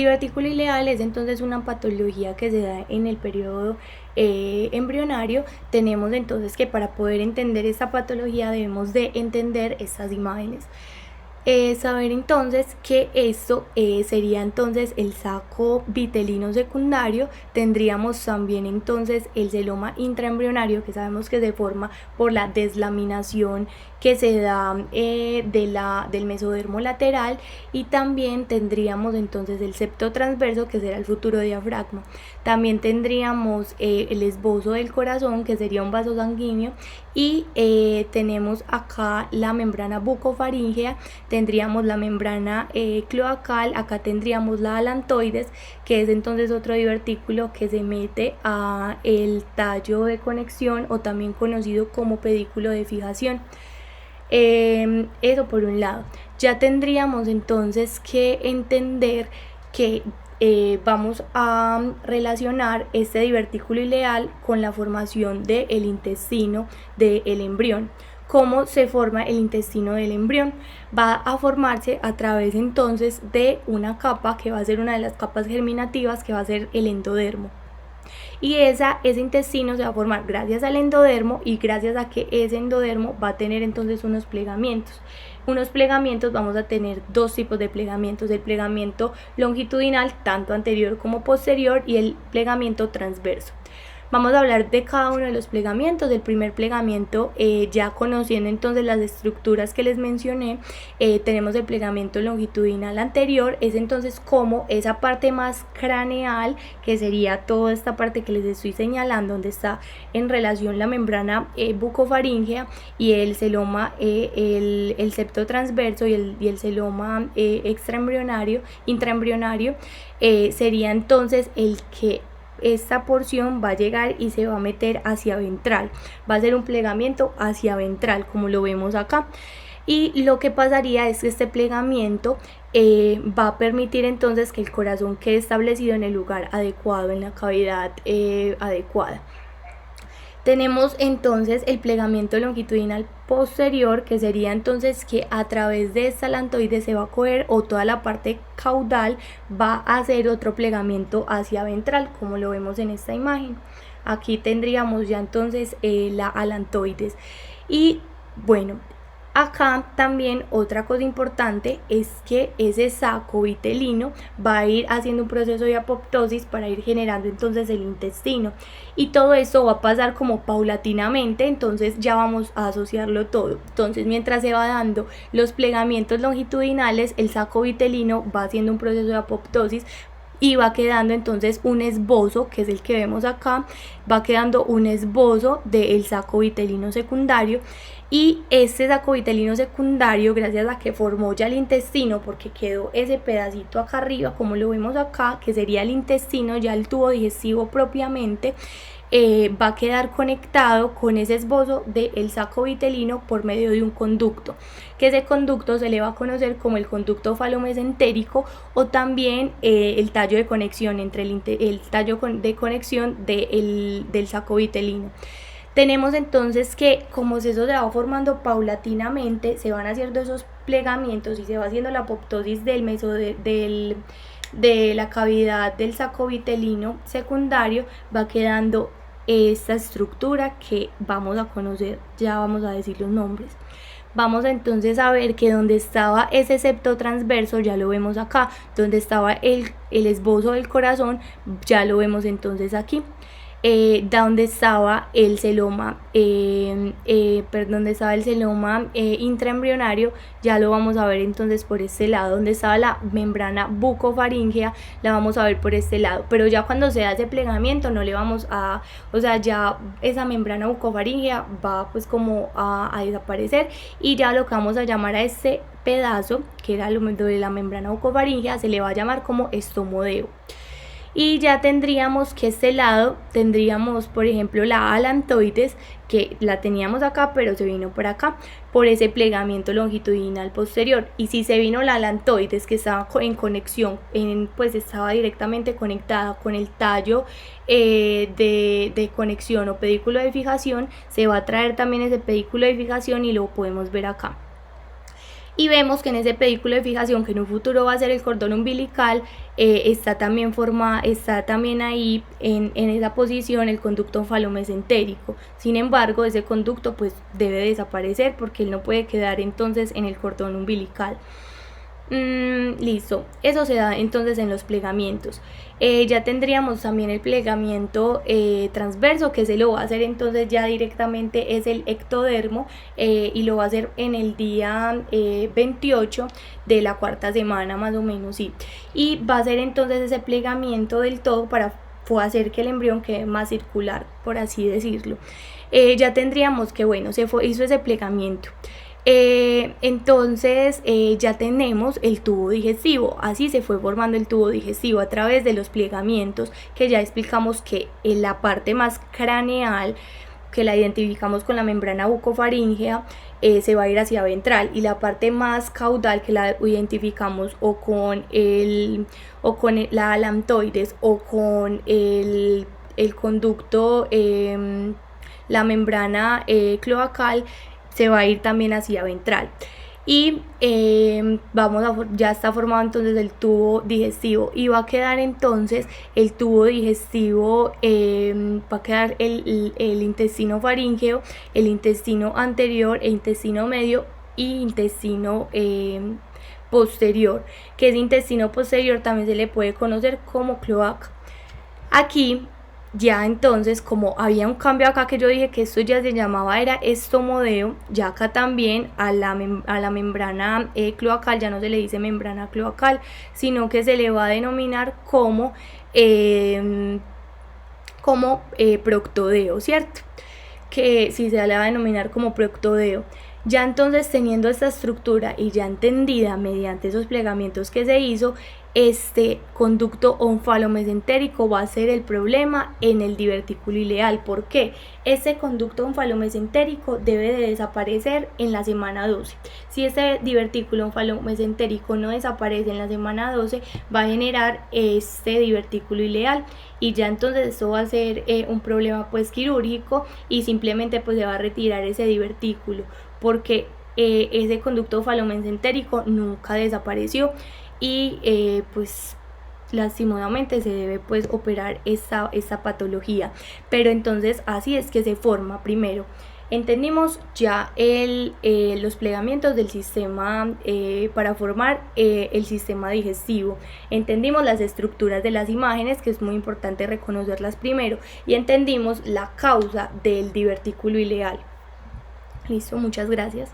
Divertículo ileal es entonces una patología que se da en el periodo embrionario. Tenemos entonces que para poder entender esta patología debemos de entender estas imágenes. Saber entonces que esto sería entonces el saco vitelino secundario. Tendríamos también entonces el celoma intraembrionario, que sabemos que se forma por la deslaminación que se da del mesodermo lateral, y también tendríamos entonces el septo transverso, que será el futuro diafragma. También tendríamos el esbozo del corazón, que sería un vaso sanguíneo, y tenemos acá la membrana bucofaríngea, tendríamos la membrana cloacal, acá tendríamos la alantoides, que es entonces otro divertículo que se mete a el tallo de conexión, o también conocido como pedículo de fijación. Eso por un lado. Ya tendríamos entonces que entender que vamos a relacionar este divertículo ileal con la formación del intestino del embrión. ¿Cómo se forma el intestino del embrión? Va a formarse a través entonces de una capa que va a ser una de las capas germinativas, que va a ser el endodermo. Y ese intestino se va a formar gracias al endodermo, y gracias a que ese endodermo va a tener entonces unos plegamientos. Vamos a tener dos tipos de plegamientos: el plegamiento longitudinal, tanto anterior como posterior, y el plegamiento transverso. Vamos a hablar de cada uno de los plegamientos. El primer plegamiento, ya conociendo entonces las estructuras que les mencioné, tenemos el plegamiento longitudinal anterior. Es entonces como esa parte más craneal, que sería toda esta parte que les estoy señalando, donde está en relación la membrana bucofaríngea y el celoma, el septo transverso y el celoma intraembrionario, sería entonces el que esta porción va a llegar y se va a meter hacia ventral. Va a ser un plegamiento hacia ventral, como lo vemos acá. Y lo que pasaría es que este plegamiento va a permitir entonces que el corazón quede establecido en el lugar adecuado, en la cavidad adecuada. Tenemos entonces el plegamiento longitudinal posterior, que sería entonces que a través de esta alantoide se va a coger, o toda la parte caudal va a hacer otro plegamiento hacia ventral, como lo vemos en esta imagen. Aquí tendríamos ya entonces la alantoides. Y bueno, acá también otra cosa importante es que ese saco vitelino va a ir haciendo un proceso de apoptosis para ir generando entonces el intestino, y todo esto va a pasar como paulatinamente. Entonces ya vamos a asociarlo todo. Entonces, mientras se va dando los plegamientos longitudinales, el saco vitelino va haciendo un proceso de apoptosis y va quedando entonces un esbozo, que es el que vemos acá. Va quedando un esbozo del saco vitelino secundario, y este saco vitelino secundario, gracias a que formó ya el intestino, porque quedó ese pedacito acá arriba, como lo vemos acá, que sería el intestino, ya el tubo digestivo propiamente, va a quedar conectado con ese esbozo del saco vitelino por medio de un conducto, que ese conducto se le va a conocer como el conducto falomesentérico, o también el tallo de conexión entre el tallo de conexión del saco vitelino. Tenemos entonces que, como eso se va formando paulatinamente, se van haciendo esos plegamientos y se va haciendo la apoptosis de la cavidad del saco vitelino secundario, va quedando esta estructura que vamos a conocer. Ya vamos a decir los nombres. Vamos entonces a ver que donde estaba ese septo transverso, ya lo vemos acá. Donde estaba el esbozo del corazón, ya lo vemos entonces aquí. Donde estaba el celoma, intraembrionario, ya lo vamos a ver entonces por este lado. Donde estaba la membrana bucofaríngea, la vamos a ver por este lado. Pero ya cuando se hace plegamiento no le vamos a, o sea, ya esa membrana bucofaríngea va pues como a desaparecer, y ya lo que vamos a llamar a este pedazo, que era lo de la membrana bucofaríngea, se le va a llamar como estomodeo. Y ya tendríamos que este lado tendríamos, por ejemplo, la alantoides, que la teníamos acá pero se vino por acá por ese plegamiento longitudinal posterior. Y si se vino la alantoides, que estaba en conexión, pues estaba directamente conectada con el tallo de conexión o pedículo de fijación, se va a traer también ese pedículo de fijación y lo podemos ver acá. Y vemos que en ese pedículo de fijación, que en un futuro va a ser el cordón umbilical, está también ahí en esa posición el conducto onfalomesentérico. Sin embargo, ese conducto pues debe desaparecer porque él no puede quedar entonces en el cordón umbilical. Listo, eso se da entonces en los plegamientos. Ya tendríamos también el plegamiento transverso, que se lo va a hacer entonces ya directamente es el ectodermo, y lo va a hacer en el día 28 de la cuarta semana más o menos, sí. Y va a ser entonces ese plegamiento del todo para hacer que el embrión quede más circular, por así decirlo. Ya tendríamos que, bueno, hizo ese plegamiento. Entonces ya tenemos el tubo digestivo. Así se fue formando el tubo digestivo a través de los plegamientos, que ya explicamos que en la parte más craneal, que la identificamos con la membrana bucofaríngea, se va a ir hacia ventral, y la parte más caudal, que la identificamos o con la alantoides o con el conducto, la membrana cloacal, se va a ir también hacia ventral. Y ya está formado entonces el tubo digestivo, y va a quedar entonces el tubo digestivo, va a quedar el intestino faríngeo, el intestino anterior, el intestino medio y intestino posterior, que ese intestino posterior también se le puede conocer como cloaca. Aquí ya entonces, como había un cambio acá, que yo dije que esto ya se llamaba era estomodeo, ya acá también a la membrana cloacal ya no se le dice membrana cloacal, sino que se le va a denominar como proctodeo, ¿cierto? Que sí se le va a denominar como proctodeo. Ya entonces, teniendo esta estructura y ya entendida mediante esos plegamientos que se hizo, este conducto onfalomesentérico va a ser el problema en el divertículo ileal. ¿Por qué? Este conducto onfalomesentérico debe de desaparecer en la semana 12. Si este divertículo onfalomesentérico no desaparece en la semana 12, va a generar este divertículo ileal, y ya entonces esto va a ser un problema pues quirúrgico, y simplemente pues se va a retirar ese divertículo, porque ese conducto onfalomesentérico nunca desapareció, y pues lastimosamente se debe pues operar esta patología. Pero entonces así es que se forma. Primero entendimos ya los plegamientos del sistema para formar el sistema digestivo. Entendimos las estructuras de las imágenes, que es muy importante reconocerlas primero, y entendimos la causa del divertículo ileal. Listo, muchas gracias.